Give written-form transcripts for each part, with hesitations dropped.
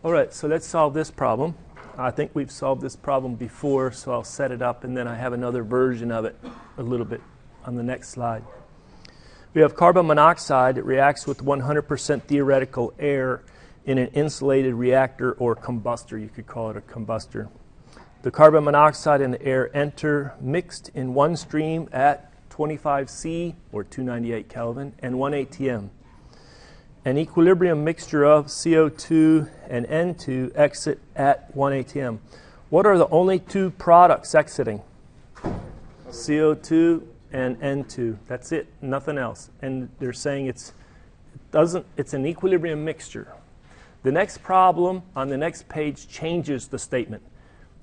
All right, so let's solve this problem. I think we've solved this problem before, so I'll set it up and then I have another version of it a little bit on the next slide. We have carbon monoxide. It reacts with 100% theoretical air in an insulated reactor or combustor. You could call it a combustor. The carbon monoxide and the air enter mixed in one stream at 25 C or 298 Kelvin and 1 atm. An equilibrium mixture of CO2 and N2 exit at 1 atm. What are the only two products exiting? CO2 and N2. That's it, nothing else. And they're saying it's an equilibrium mixture. The next problem on the next page changes the statement,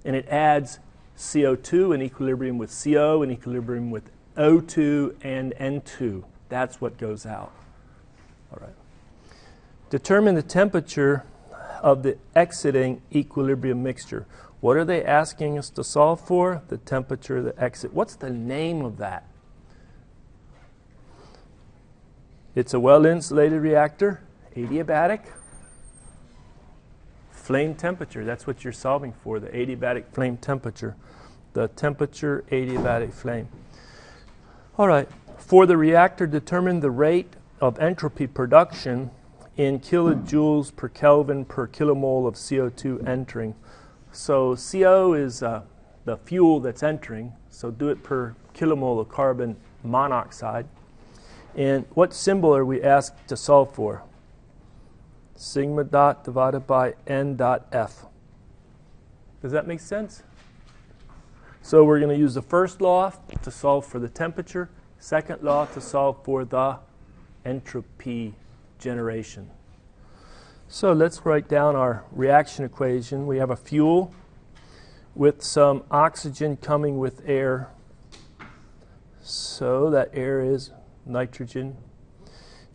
and it adds CO2 in equilibrium with CO in equilibrium with O2 and N2. That's what goes out. All right. Determine the temperature of the exiting equilibrium mixture. What are they asking us to solve for? The temperature of the exit. What's the name of that? It's a well-insulated reactor, adiabatic. Flame temperature, that's what you're solving for, the adiabatic flame temperature. The temperature adiabatic flame. All right, for the reactor, determine the rate of entropy production in kilojoules per Kelvin per kilomole of CO2 entering. So CO is the fuel that's entering, so do it per kilomole of carbon monoxide. And what symbol are we asked to solve for? Sigma dot divided by N dot F. Does that make sense? So we're going to use the first law to solve for the temperature, second law to solve for the entropy generation. So let's write down our reaction equation. We have a fuel with some oxygen coming with air. So that air is nitrogen.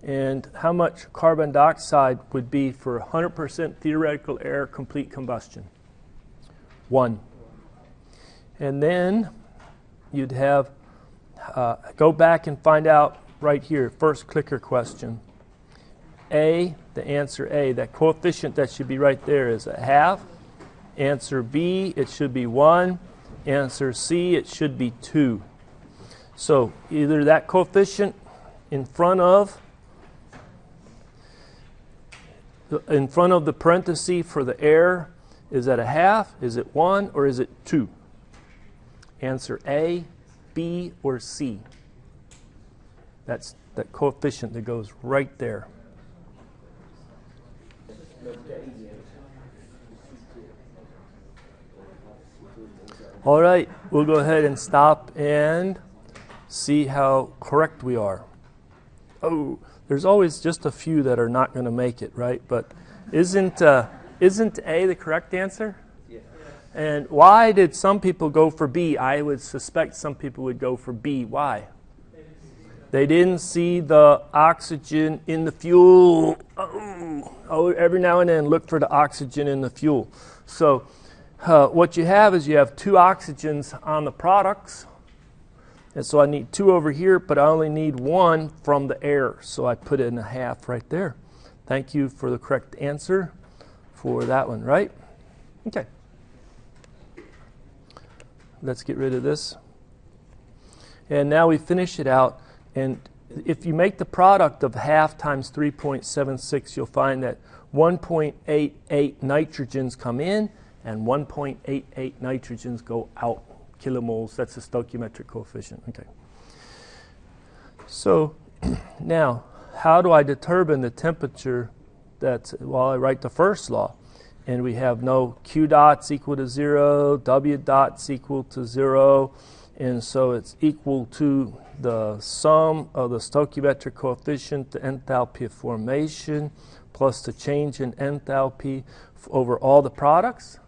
And how much carbon dioxide would be for 100% theoretical air complete combustion? 1. And then you'd have, go back and find out right here, first clicker question. A, the answer A, that coefficient that should be right there is a half. Answer B, it should be 1. Answer C, it should be 2. So either that coefficient in front of the parenthesis for the air is at a half, is it 1, or is it 2? Answer A, B, or C. That's that coefficient that goes right there. All right, we'll go ahead and stop and see how correct we are. Oh, there's always just a few that are not going to make it, right? But isn't A the correct answer? Yeah. And why did some people go for B? I would suspect some people would go for B. Why? They didn't see the oxygen in the fuel. Oh, every now and then look for the oxygen in the fuel. So what you have is you have 2 oxygens on the products. And so I need 2 over here, but I only need 1 from the air. So I put it in a half right there. Thank you for the correct answer for that one, right? Okay. Let's get rid of this. And now we finish it out. And if you make the product of half times 3.76, you'll find that 1.88 nitrogens come in and 1.88 nitrogens go out. Kilomoles, that's the stoichiometric coefficient. Okay. So now, how do I determine the temperature that's, well, I write the first law. And we have no Q dots equal to 0, W dots equal to 0. And so it's equal to the sum of the stoichiometric coefficient, the enthalpy of formation, plus the change in enthalpy over all the products,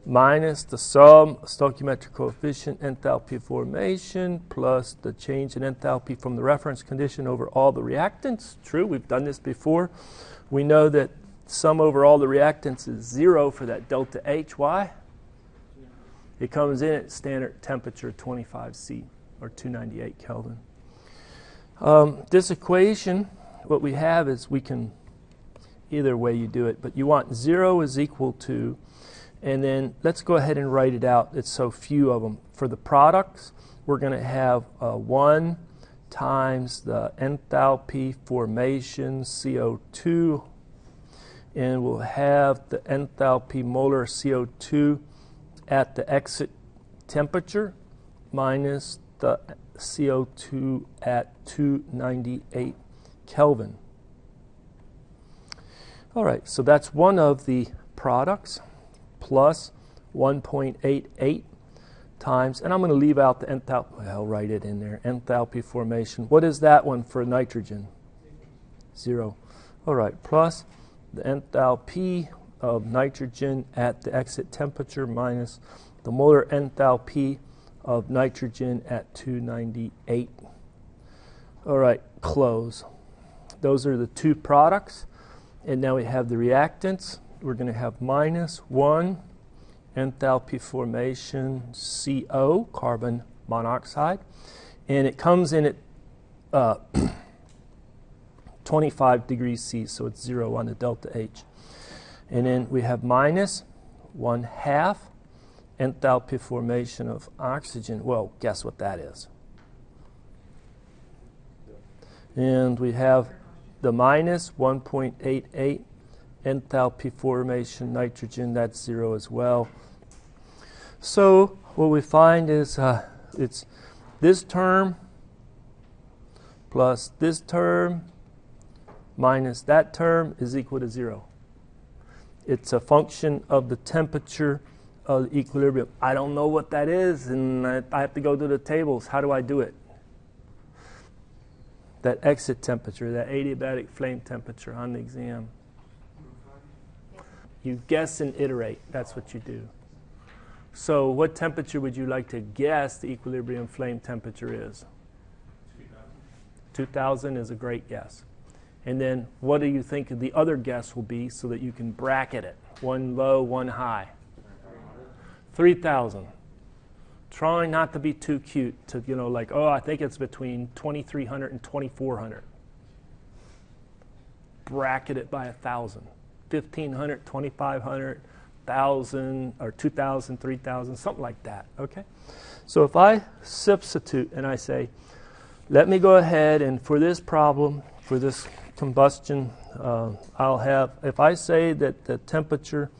minus the sum stoichiometric coefficient enthalpy of formation plus the change in enthalpy from the reference condition over all the reactants. True, we've done this before. We know that sum over all the reactants is 0 for that delta H. Why? It comes in at standard temperature 25 C or 298 Kelvin. This equation, what we have is we can either way you do it, but you want 0 is equal to, and then let's go ahead and write it out. It's so few of them. For the products, we're going to have 1 times the enthalpy formation CO2, and we'll have the enthalpy molar CO2 at the exit temperature minus the CO2 at 298 Kelvin. All right, so that's one of the products plus 1.88 times, and I'm going to leave out the enthalpy. Well, I'll write it in there. Enthalpy formation. What is that one for nitrogen? 0. All right, plus the enthalpy of nitrogen at the exit temperature minus the molar enthalpy of nitrogen at 298. All right, close. Those are the two products. And now we have the reactants. We're going to have minus 1 enthalpy formation CO, carbon monoxide. And it comes in at 25 degrees C, so it's 0 on the delta H. And then we have minus 1/2 enthalpy formation of oxygen. Well, guess what that is? And we have the minus 1.88 enthalpy formation nitrogen. That's 0 as well. So what we find is it's this term plus this term minus that term is equal to 0. It's a function of the temperature of the equilibrium. I don't know what that is, and I have to go to the tables. How do I do it? That exit temperature, that adiabatic flame temperature on the exam. You guess and iterate. That's what you do. So what temperature would you like to guess the equilibrium flame temperature is? 2000 is a great guess. And then what do you think the other guess will be so that you can bracket it? One low, one high. 3,000. Trying not to be too cute to, like, oh, I think it's between 2,300 and 2,400. Bracket it by 1,000. 1,500, 2,500, 1,000, or 2,000, 3,000, something like that, okay? So if I substitute and I say, let me go ahead and for this problem, for this combustion, I'll have, if I say that the temperature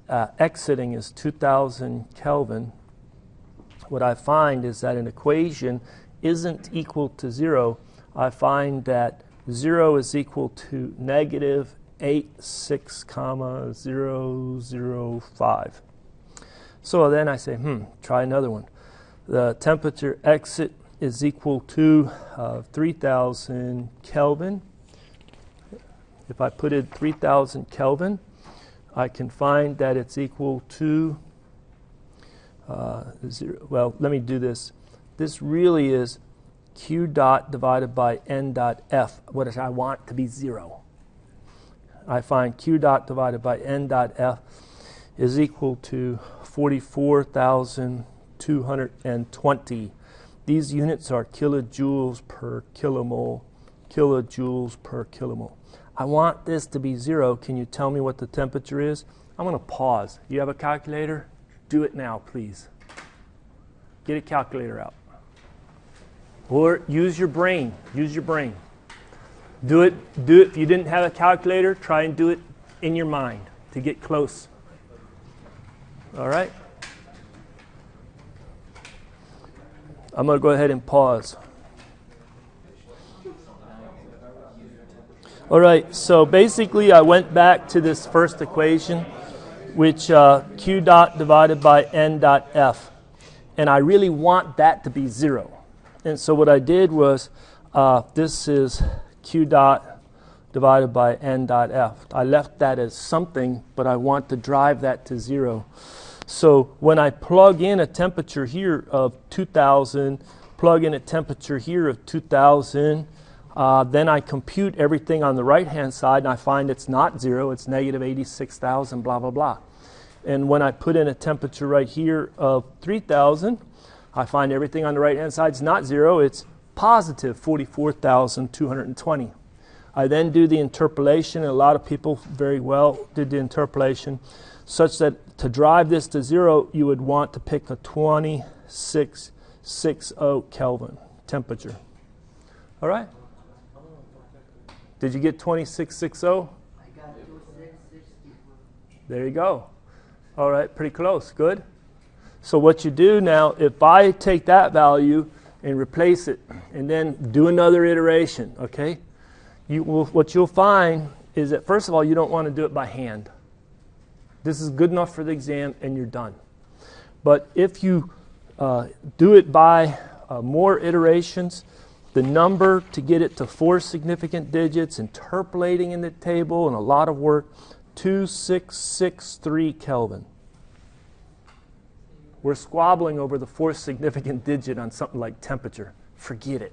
exiting is 2,000 Kelvin, what I find is that an equation isn't equal to 0. I find that 0 is equal to negative 86,005. So then I say, try another one. The temperature exit is equal to 3,000 Kelvin. If I put in 3,000 Kelvin, I can find that it's equal to 0. Well, let me do this. This really is Q dot divided by N dot F, what I want to be 0. I find Q dot divided by N dot F is equal to 44,220. These units are kilojoules per kilomole, kilojoules per kilomole. I want this to be 0. Can you tell me what the temperature is? I'm going to pause. You have a calculator? Do it now, please. Get a calculator out. Or use your brain. Use your brain. Do it. If you didn't have a calculator, try and do it in your mind to get close. All right? I'm going to go ahead and pause. All right, so basically I went back to this first equation, which Q dot divided by N dot F. And I really want that to be 0. And so what I did was, this is Q dot divided by N dot F. I left that as something, but I want to drive that to 0. So when I plug in a temperature here of 2,000, plug in a temperature here of 2,000, then I compute everything on the right-hand side, and I find it's not 0, it's negative 86,000, blah, blah, blah. And when I put in a temperature right here of 3,000, I find everything on the right-hand side is not 0, it's positive 44,220. I then do the interpolation, and a lot of people very well did the interpolation, such that to drive this to 0, you would want to pick a 2660 Kelvin temperature. All right? Did you get 2660? I got 2660. There you go. All right, pretty close. Good. So what you do now, if I take that value and replace it, and then do another iteration, okay? What you'll find is that, first of all, you don't want to do it by hand. This is good enough for the exam, and you're done. But if you do it by more iterations, the number to get it to 4 significant digits, interpolating in the table, and a lot of work, 2663 Kelvin. We're squabbling over the 4th significant digit on something like temperature. Forget it.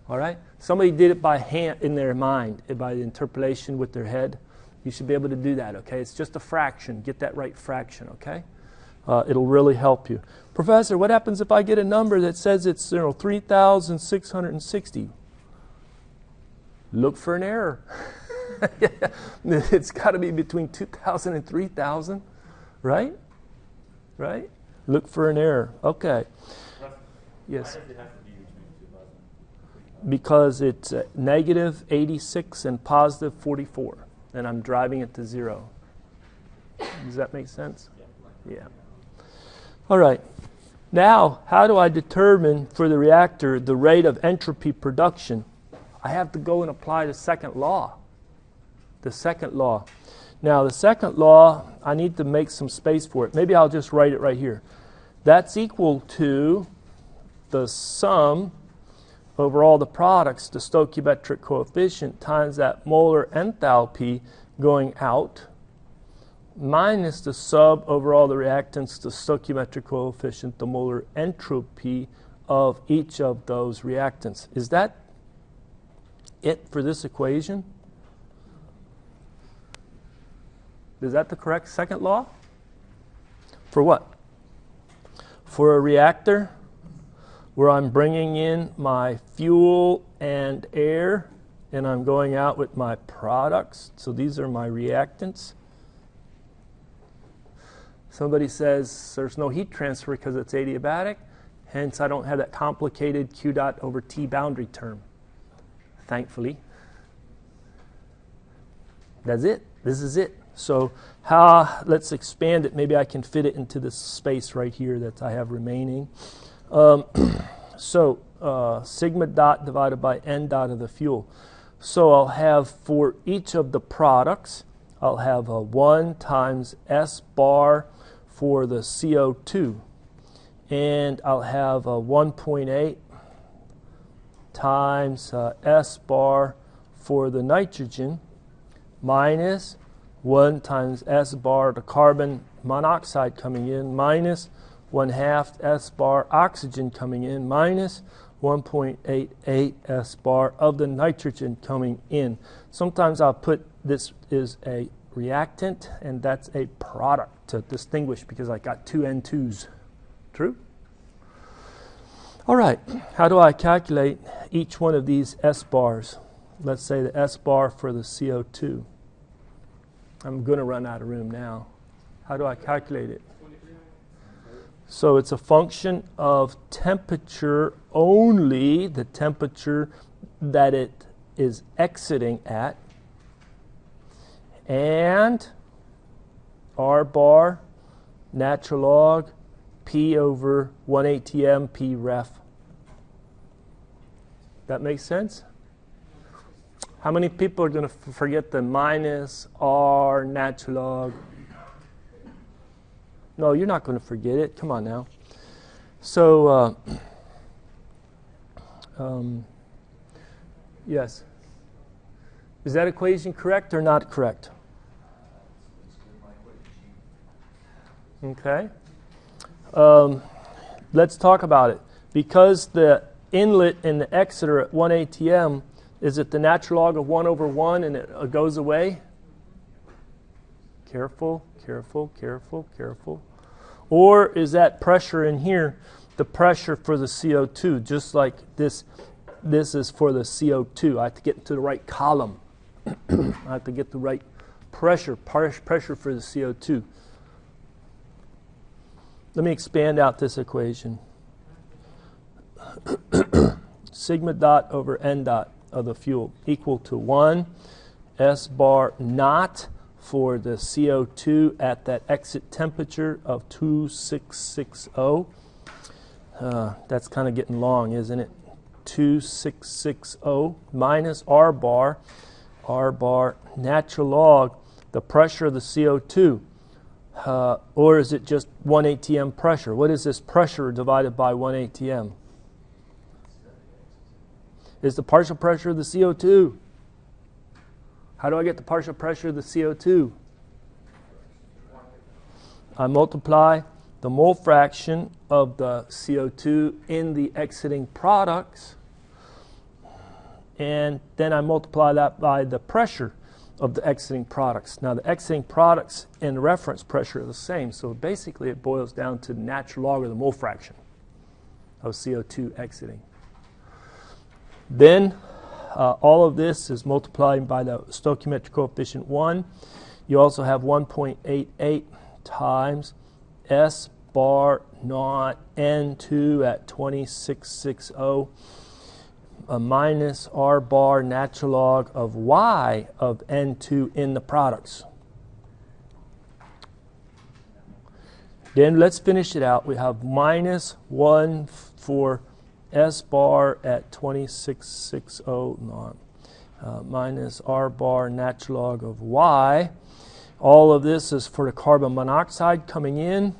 All right? Somebody did it by hand, in their mind, by the interpolation with their head. You should be able to do that, okay? It's just a fraction. Get that right fraction, okay? It'll really help you. Professor, what happens if I get a number that says it's 3,660? Look for an error. It's got to be between 2,000 and 3,000, right? Right? Look for an error. Okay. Yes. Why does it have to be between 2,000 and 3,000? Because it's negative 86 and positive 44, and I'm driving it to 0. Does that make sense? Yeah. All right. Now, how do I determine for the reactor the rate of entropy production? I have to go and apply the second law. The second law. Now, the second law, I need to make some space for it. Maybe I'll just write it right here. That's equal to the sum over all the products, the stoichiometric coefficient, times that molar enthalpy going out, minus the sub over all the reactants, the stoichiometric coefficient, the molar entropy of each of those reactants. Is that it for this equation? Is that the correct second law? For what? For a reactor where I'm bringing in my fuel and air, and I'm going out with my products. So these are my reactants. Somebody says there's no heat transfer because it's adiabatic, hence I don't have that complicated Q dot over T boundary term, thankfully. That's it. This is it. So let's expand it. Maybe I can fit it into this space right here that I have remaining. Sigma dot divided by N dot of the fuel. So I'll have for each of the products, I'll have a 1 times S bar for the CO2. And I'll have a 1.8 times S bar for the nitrogen minus 1 times S bar, the carbon monoxide coming in, minus 1/2 S bar oxygen coming in, minus 1.88 S bar of the nitrogen coming in. Sometimes I'll put this is a reactant and that's a product to distinguish because I got 2 N2s. True? All right, how do I calculate each one of these S bars? Let's say the S bar for the CO2. I'm going to run out of room now. How do I calculate it? So it's a function of temperature only, the temperature that it is exiting at, and R bar, natural log, P over 1 ATM, P ref. That makes sense? How many people are going to forget the minus R natural log? No, you're not going to forget it. Come on now. So, yes. Is that equation correct or not correct? Okay. Let's talk about it. Because the inlet and the exit are at 1 ATM, is it the natural log of 1 over 1 and it goes away? Careful, careful, careful, careful. Or is that pressure in here the pressure for the CO2, just like this this is for the CO2. I have to get into the right column. I have to get the right pressure for the CO2. Let me expand out this equation. Sigma dot over n dot of the fuel equal to 1 S bar naught for the CO2 at that exit temperature of 2660. That's kind of getting long, isn't it? 2660 minus R bar natural log the pressure of the CO2. Or is it just 1 atm pressure? What is this pressure divided by 1 atm? Is the partial pressure of the CO2. How do I get the partial pressure of the CO2? I multiply the mole fraction of the CO2 in the exiting products, and then I multiply that by the pressure of the exiting products. Now the exiting products and the reference pressure are the same, so basically it boils down to the natural log of the mole fraction of CO2 exiting. Then all of this is multiplied by the stoichiometric coefficient 1. You also have 1.88 times S bar naught N2 at 2660 minus R bar natural log of Y of N2 in the products. Then let's finish it out. We have minus 1 for S bar at 2660 naught minus R bar natural log of Y. All of this is for the carbon monoxide coming in.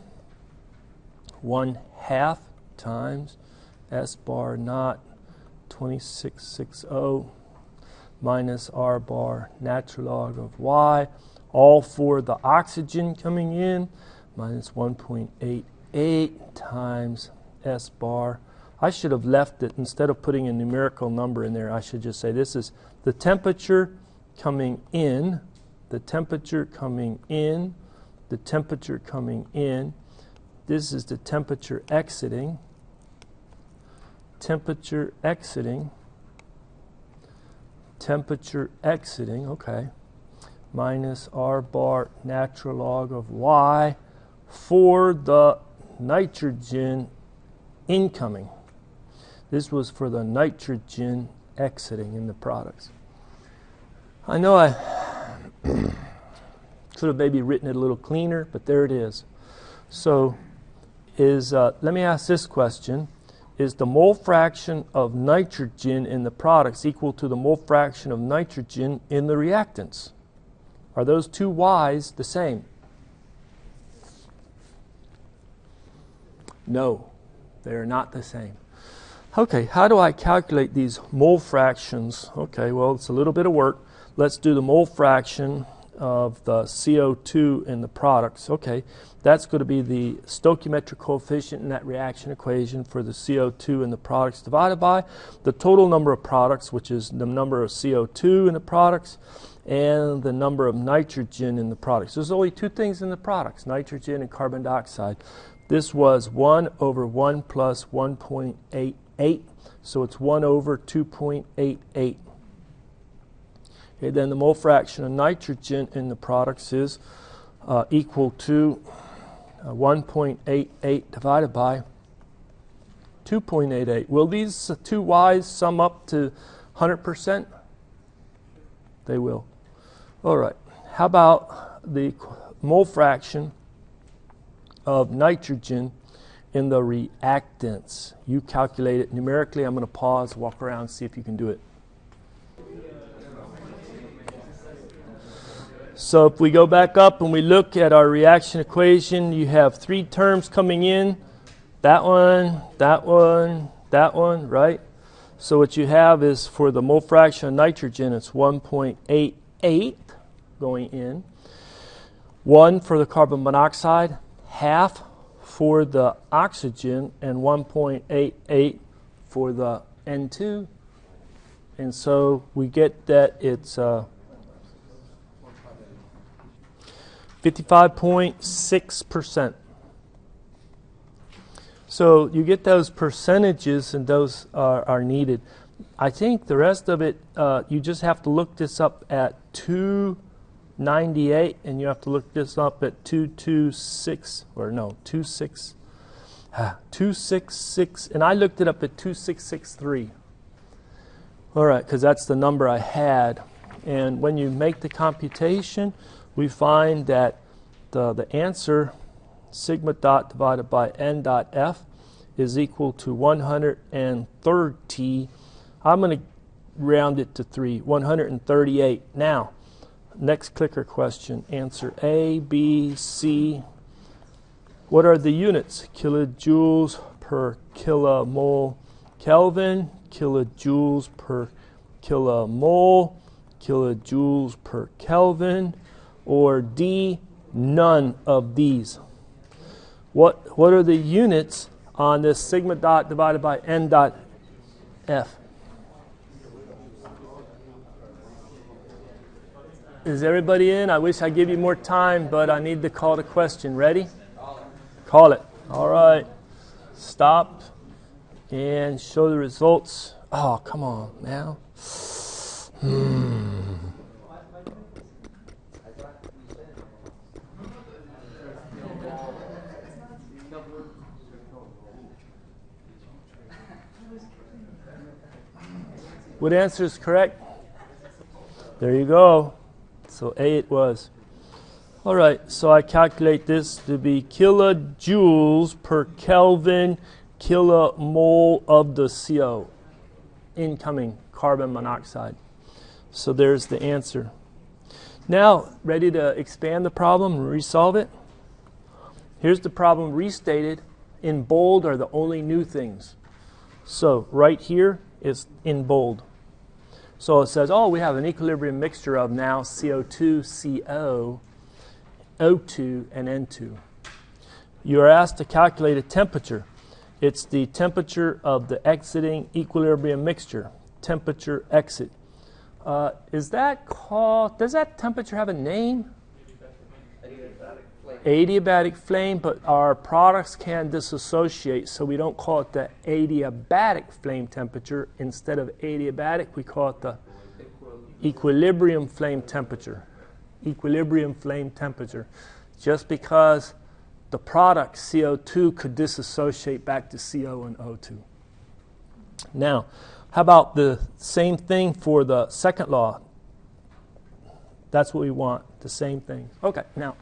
1/2 times S bar naught 2660 minus R bar natural log of Y. All for the oxygen coming in. Minus 1.88 times S bar. I should have left it, instead of putting a numerical number in there, I should just say this is the temperature coming in, the temperature coming in, the temperature coming in. This is the temperature exiting, temperature exiting, temperature exiting, okay, minus R bar natural log of Y for the nitrogen incoming. This was for the nitrogen exiting in the products. I know I could have maybe written it a little cleaner, but there it is. So let me ask this question. Is the mole fraction of nitrogen in the products equal to the mole fraction of nitrogen in the reactants? Are those two Y's the same? No, they are not the same. Okay, how do I calculate these mole fractions? Okay, well, it's a little bit of work. Let's do the mole fraction of the CO2 in the products. Okay, that's going to be the stoichiometric coefficient in that reaction equation for the CO2 in the products divided by the total number of products, which is the number of CO2 in the products, and the number of nitrogen in the products. There's only two things in the products, nitrogen and carbon dioxide. This was 1 over 1 plus 1.88, so it's 1 over 2.88. Okay, then the mole fraction of nitrogen in the products is equal to 1.88 divided by 2.88. Will these two Y's sum up to 100%? They will. All right. How about the mole fraction of nitrogen in the reactants? You calculate it numerically. I'm going to pause, walk around, see if you can do it. So if we go back up and we look at our reaction equation, you have three terms coming in. That one, that one, that one, right? So what you have is for the mole fraction of nitrogen, it's 1.88 going in. 1 for the carbon monoxide, half for the oxygen, and 1.88 for the N2. And so we get that it's 55.6%. So you get those percentages, and those are needed. I think the rest of it, you just have to look this up at 298, and you have to look this up at 266, and I looked it up at 2663. All right, because that's the number I had. And when you make the computation, we find that the answer, sigma dot divided by n dot f, is equal to 130. I'm going to round it to 3, 138. Now, next clicker question. Answer A, B, C. What are the units? Kilojoules per kilomole Kelvin, kilojoules per kilomole, kilojoules per Kelvin, or D, none of these. What are the units on this sigma dot divided by n dot f? Is everybody in? I wish I'd give you more time, but I need to call the question. Ready? Call it. All right. Stop and show the results. Oh, come on now. What answer is correct? There you go. So A it was. All right, so I calculate this to be kilojoules per Kelvin kilomole of the CO, incoming carbon monoxide. So there's the answer. Now, ready to expand the problem and resolve it? Here's the problem restated. In bold are the only new things. So right here is in bold. So it says, oh, we have an equilibrium mixture of now CO2, CO, O2, and N2. You are asked to calculate a temperature. It's the temperature of the exiting equilibrium mixture, temperature exit. Does that temperature have a name? Adiabatic flame, but our products can dissociate, so we don't call it the adiabatic flame temperature. Instead of adiabatic, we call it the equilibrium flame temperature. Equilibrium flame temperature. Just because the product, CO2, could dissociate back to CO and O2. Now, how about the same thing for the second law? That's what we want, the same thing. Okay, now,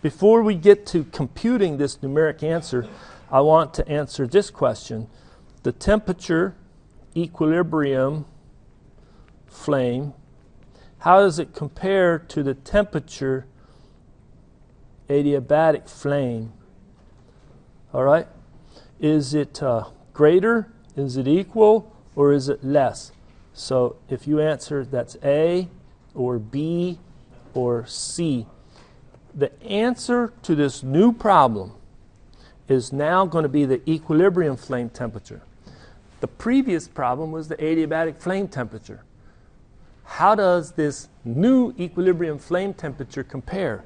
before we get to computing this numeric answer, I want to answer this question. The temperature equilibrium flame, how does it compare to the temperature adiabatic flame? All right? Is it greater? Is it equal? Or is it less? So if you answer that's A or B or C, the answer to this new problem is now going to be the equilibrium flame temperature. The previous problem was the adiabatic flame temperature. How does this new equilibrium flame temperature compare?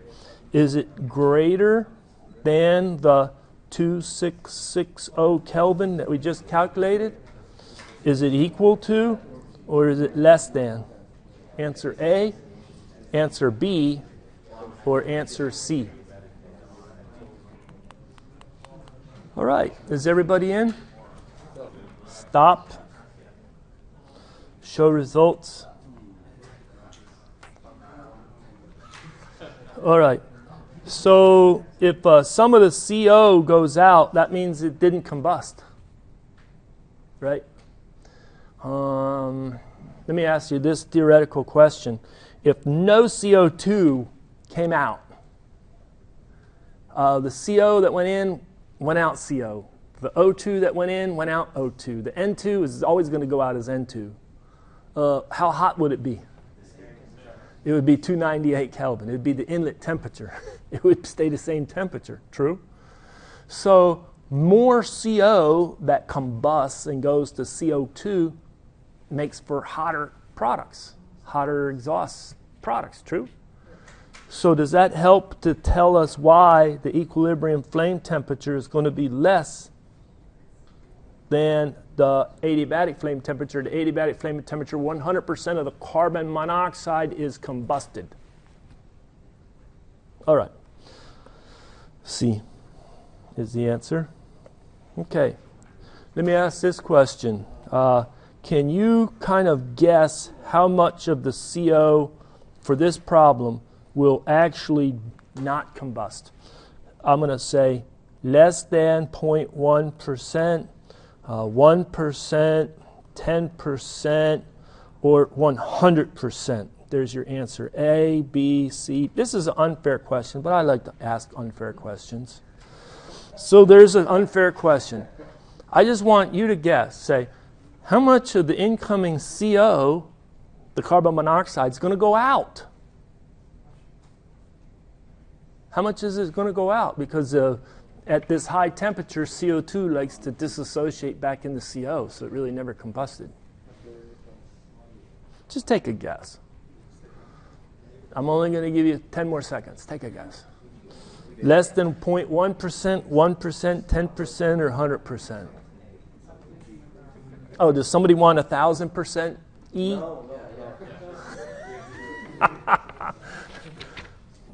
Is it greater than the 2660 Kelvin that we just calculated? Is it equal to, or is it less than? Answer A, answer B, or answer C. All right, is everybody in? Stop. Show results. All right, so if some of the CO goes out, that means it didn't combust, right? Let me ask you this theoretical question. If no CO2 came out, the CO that went in, went out CO. The O2 that went in, went out O2. The N2 is always going to go out as N2. How hot would it be? It would be 298 Kelvin. It would be the inlet temperature. It would stay the same temperature, true? So more CO that combusts and goes to CO2 makes for hotter products, hotter exhaust products, true? So does that help to tell us why the equilibrium flame temperature is going to be less than the adiabatic flame temperature. The adiabatic flame temperature, 100% of the carbon monoxide is combusted. All right. C is the answer. Okay. Let me ask this question. Can you kind of guess how much of the CO for this problem will actually not combust? I'm going to say less than 0.1%, 1%, 10%, or 100%. There's your answer. A, B, C. This is an unfair question, but I like to ask unfair questions. So there's an unfair question. I just want you to guess. Say, how much of the incoming CO, the carbon monoxide, is going to go out? How much is it going to go out? Because at this high temperature, CO2 likes to disassociate back into CO, so it really never combusted. Just take a guess. I'm only going to give you 10 more seconds. Take a guess. Less than 0.1%, 1%, 10%, or 100%? Oh, does somebody want 1,000% E? No.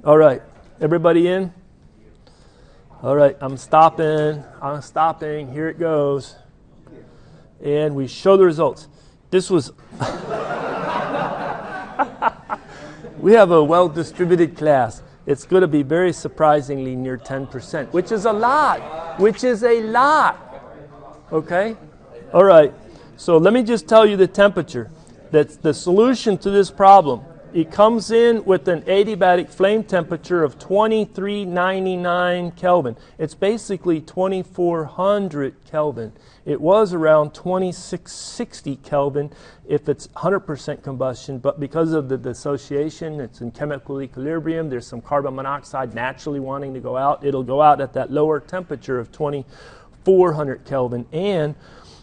All right. Everybody in? All right. I'm stopping. Here it goes. And we show the results. This was... We have a well-distributed class. It's going to be very surprisingly near 10%, which is a lot. Okay? All right. So let me just tell you the temperature. That's the solution to this problem. It comes in with an adiabatic flame temperature of 2399 Kelvin. It's basically 2400 Kelvin. It was around 2660 Kelvin if it's 100% combustion, but because of the dissociation, it's in chemical equilibrium, there's some carbon monoxide naturally wanting to go out. It'll go out at that lower temperature of 2400 Kelvin. And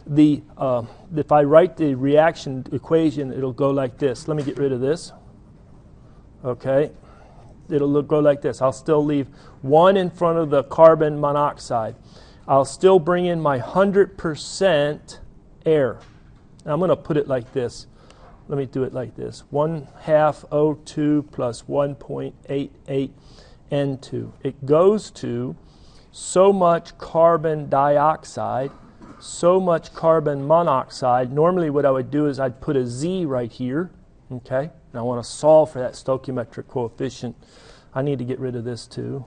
if I write the reaction equation, it'll go like this. Let me get rid of this. Okay. It'll go like this. I'll still leave 1 in front of the carbon monoxide. I'll still bring in my 100% air. And I'm going to put it like this. Let me do it like this. 1/2 O2 plus 1.88 N2. It goes to so much carbon dioxide, so much carbon monoxide. Normally what I would do is I'd put a Z right here. Okay? And I want to solve for that stoichiometric coefficient. I need to get rid of this too.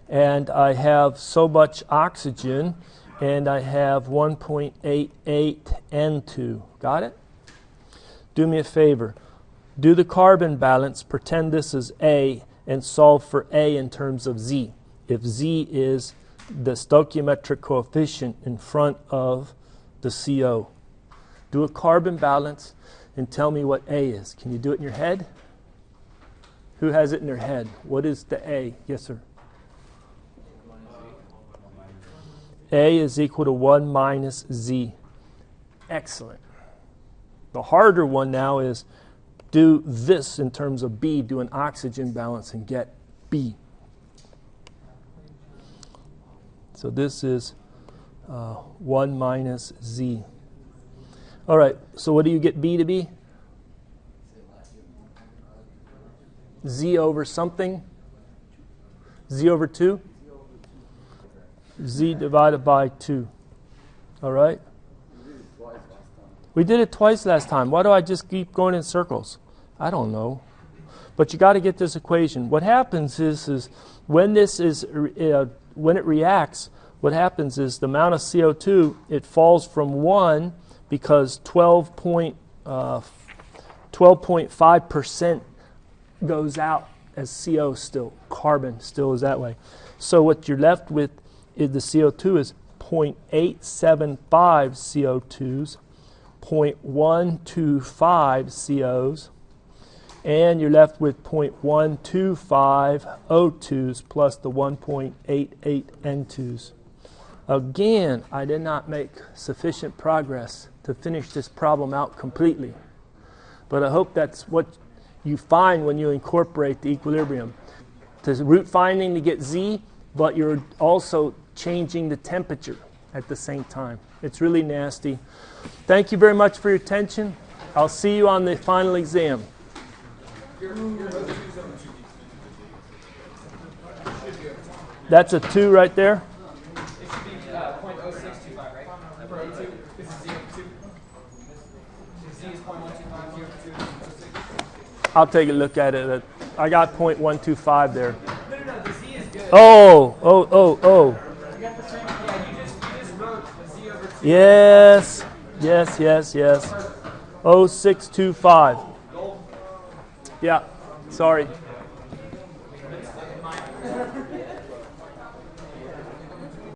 And I have so much oxygen, and I have 1.88 N2. Got it? Do me a favor. Do the carbon balance, pretend this is A, and solve for A in terms of Z. If Z is the stoichiometric coefficient in front of the CO. Do a carbon balance and tell me what A is. Can you do it in your head? Who has it in their head? What is the A? Yes, sir. A is equal to 1 minus Z. Excellent. The harder one now is do this in terms of B, do an oxygen balance and get B. So this is 1 minus Z. All right, so what do you get B to be? Z over something? Z over 2? Z divided by 2. All right? We did it twice last time. Why do I just keep going in circles? I don't know. But you got to get this equation. What happens is when this is when it reacts, what happens is the amount of CO2, it falls from 1 because 12.5% goes out as CO still. Carbon still is that way. So what you're left with is the CO2 is 0.875 CO2s, 0.125 COs, and you're left with 0.125 O2s plus the 1.88 N2s. Again, I did not make sufficient progress to finish this problem out completely. But I hope that's what you find when you incorporate the equilibrium. There's root finding to get Z, but you're also changing the temperature. at the same time. It's really nasty. Thank you very much for your attention. I'll see you on the final exam. That's a 2 right there. It should be 0.0625, right? For O2, this is Z2. Z is 0.125, Z2. I'll take a look at it. I got 0.125 there. No, the Z is good. Oh. You got the same, yeah, you just wrote Z over 2. Yes. 0625. Yeah, sorry.